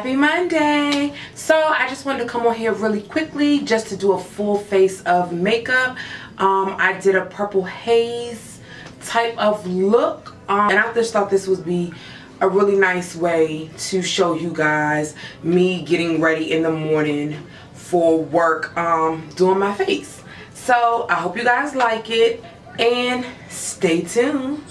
Happy Monday. So I just wanted to come on here really quickly just to do a full face of makeup. I did a purple haze type of look, and I just thought this would be a really nice way to show you guys me getting ready in the morning for work, doing my face. So I hope you guys like it and stay tuned.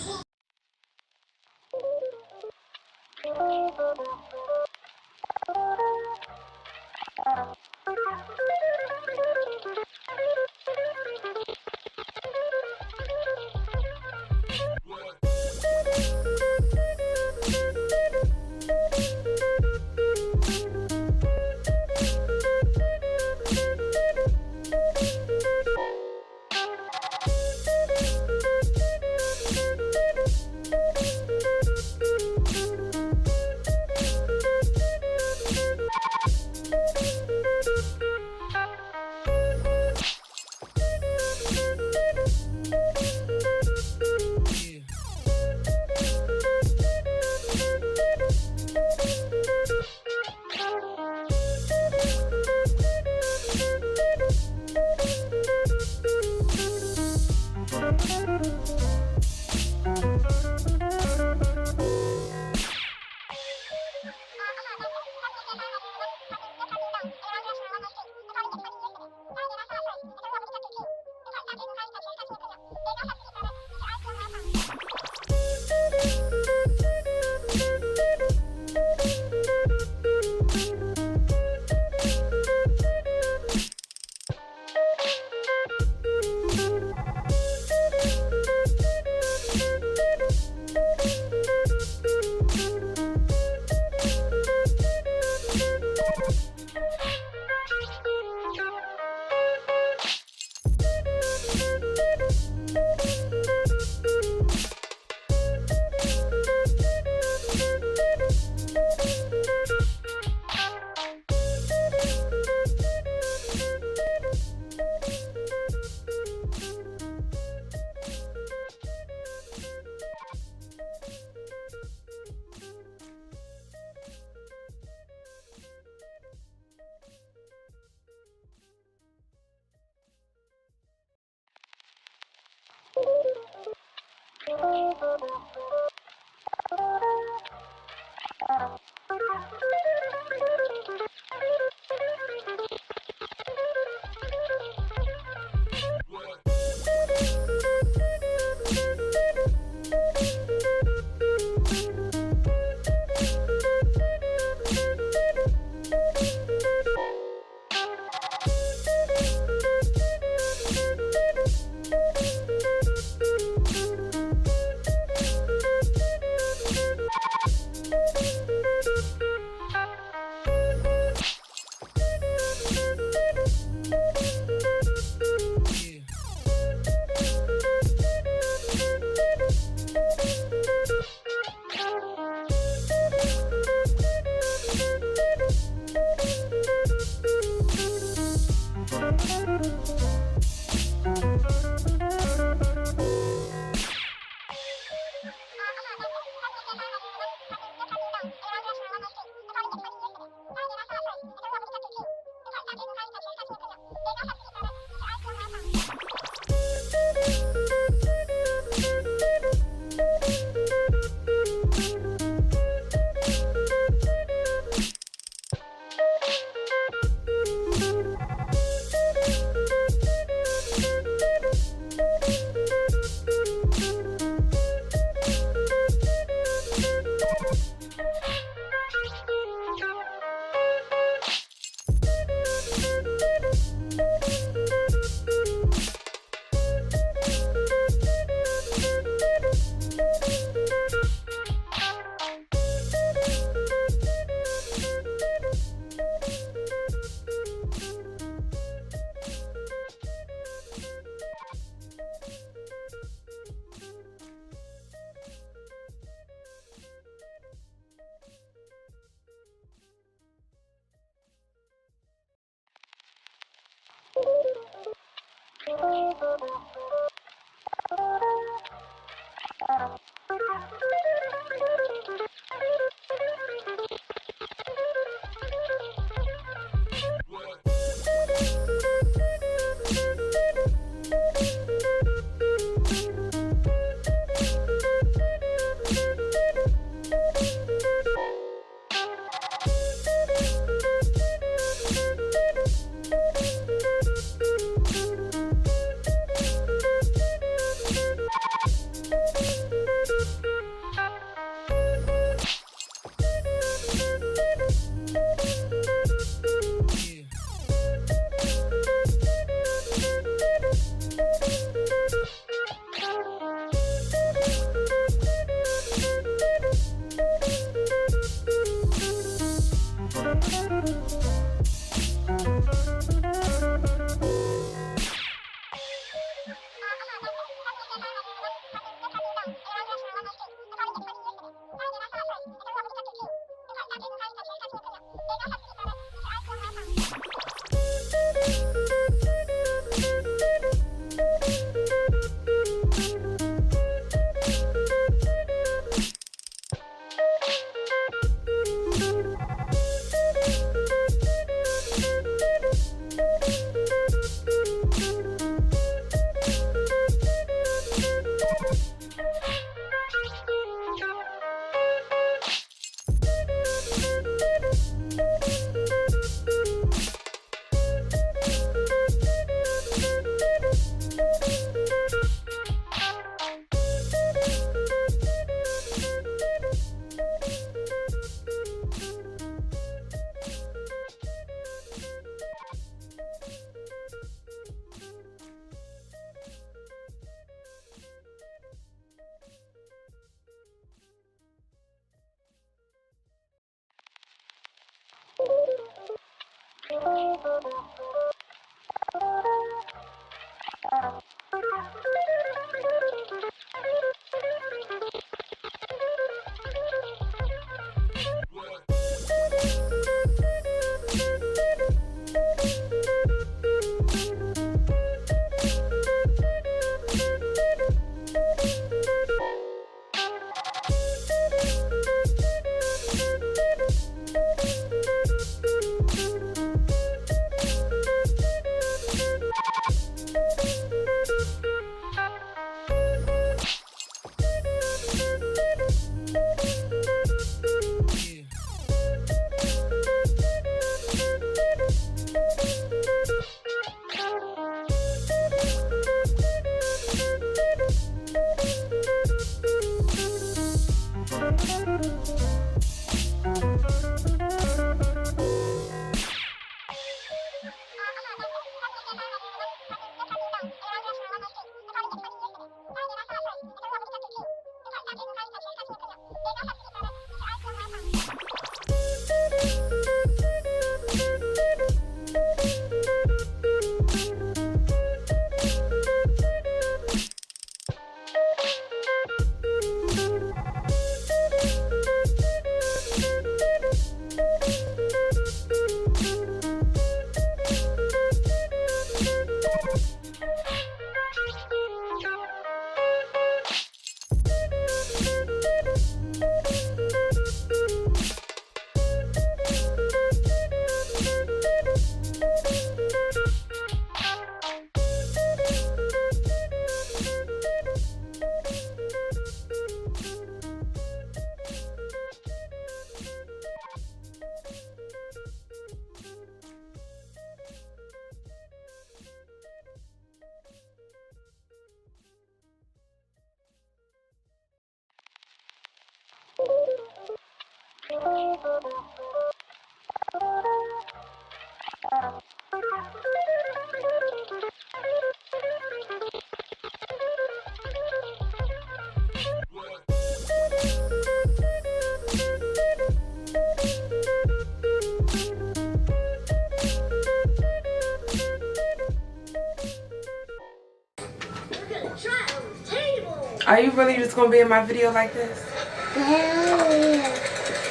Are you really just gonna be in my video like this?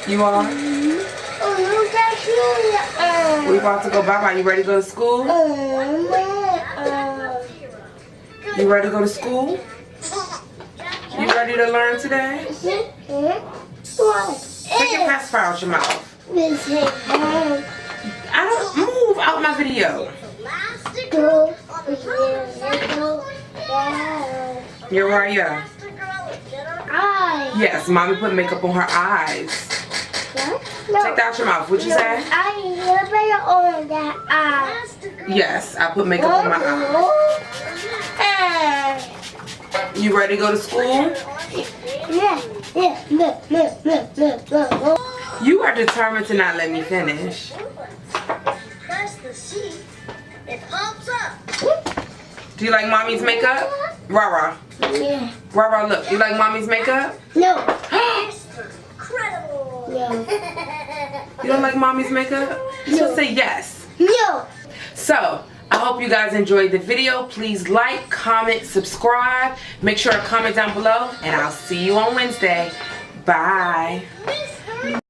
You are? We about to go bye-bye. You ready to go to school? You ready to go to school? You ready to learn today? Take your pacifier out your mouth. I don't move out my video. You're right, yeah. Yes, mommy put makeup on her eyes. Take that out your mouth. What'd you say? On that eye. Yes, I put makeup on my eyes. You ready to go to school? You are determined to not let me finish. Press the seat. It pops up. Do you like mommy's makeup? RayeRaye. Yeah. RayeRaye, look. You like mommy's makeup? No. Oh, Incredible. No. You don't like mommy's makeup? You should say yes. No. So, I hope you guys enjoyed the video. Please like, comment, subscribe. Make sure to comment down below. And I'll see you on Wednesday. Bye.